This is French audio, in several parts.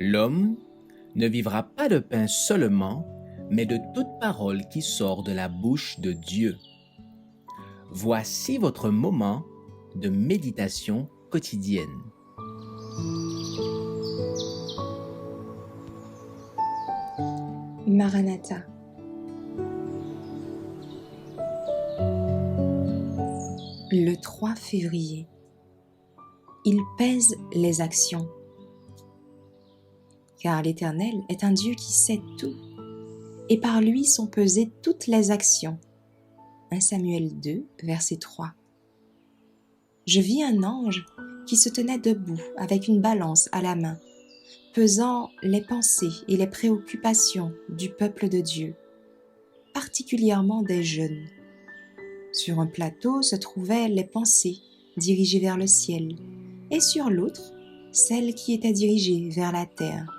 L'homme ne vivra pas de pain seulement, mais de toute parole qui sort de la bouche de Dieu. Voici votre moment de méditation quotidienne. Maranatha. Le 3 février. Il pèse les actions. Car l'Éternel est un Dieu qui sait tout, et par lui sont pesées toutes les actions. 1 Samuel 2, verset 3. Je vis un ange qui se tenait debout avec une balance à la main, pesant les pensées et les préoccupations du peuple de Dieu, particulièrement des jeunes. Sur un plateau se trouvaient les pensées dirigées vers le ciel, et sur l'autre, celles qui étaient dirigées vers la terre.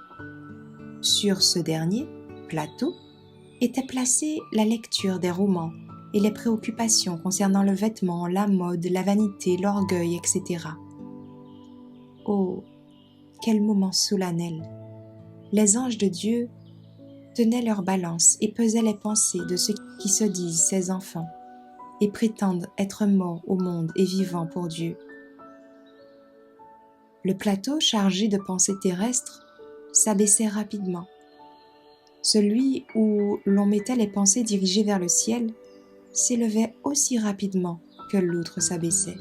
Sur ce dernier plateau était placée la lecture des romans et les préoccupations concernant le vêtement, la mode, la vanité, l'orgueil, etc. Oh, quel moment solennel! Les anges de Dieu tenaient leur balance et pesaient les pensées de ceux qui se disent ses enfants et prétendent être morts au monde et vivants pour Dieu. Le plateau chargé de pensées terrestres s'abaissait rapidement. Celui où l'on mettait les pensées dirigées vers le ciel s'élevait aussi rapidement que l'autre s'abaissait.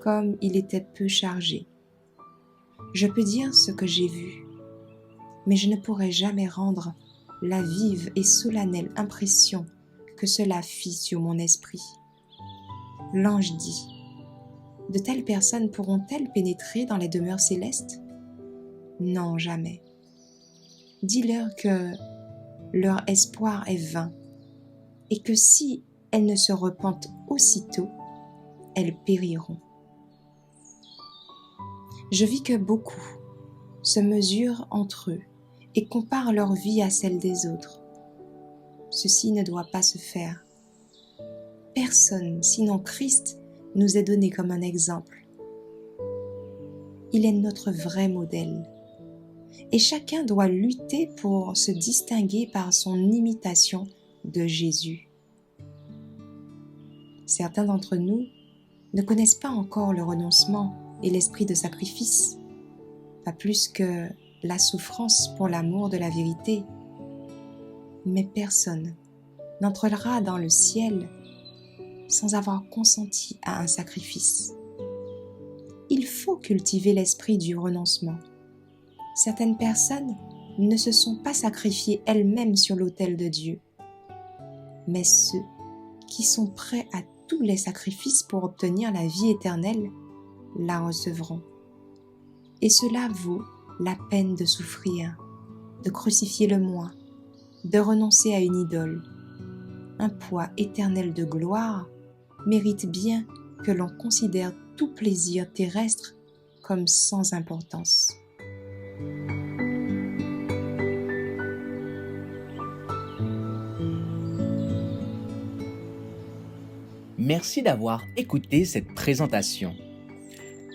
Comme il était peu chargé. Je peux dire ce que j'ai vu, mais je ne pourrai jamais rendre la vive et solennelle impression que cela fit sur mon esprit. L'ange dit : de telles personnes pourront-elles pénétrer dans les demeures célestes ? Non, jamais. Dis-leur que leur espoir est vain et que si elles ne se repentent aussitôt, elles périront. Je vis que beaucoup se mesurent entre eux et comparent leur vie à celle des autres. Ceci ne doit pas se faire. Personne, sinon Christ, nous est donné comme un exemple. Il est notre vrai modèle. Et chacun doit lutter pour se distinguer par son imitation de Jésus. Certains d'entre nous ne connaissent pas encore le renoncement et l'esprit de sacrifice, pas plus que la souffrance pour l'amour de la vérité. Mais personne n'entrera dans le ciel sans avoir consenti à un sacrifice. Il faut cultiver l'esprit du renoncement. Certaines personnes ne se sont pas sacrifiées elles-mêmes sur l'autel de Dieu, mais ceux qui sont prêts à tous les sacrifices pour obtenir la vie éternelle la recevront. Et cela vaut la peine de souffrir, de crucifier le moi, de renoncer à une idole. Un poids éternel de gloire mérite bien que l'on considère tout plaisir terrestre comme sans importance. Merci d'avoir écouté cette présentation.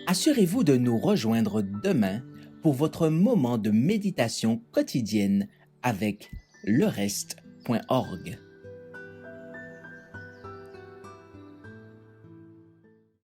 Assurez-vous de nous rejoindre demain pour votre moment de méditation quotidienne avec lereste.org.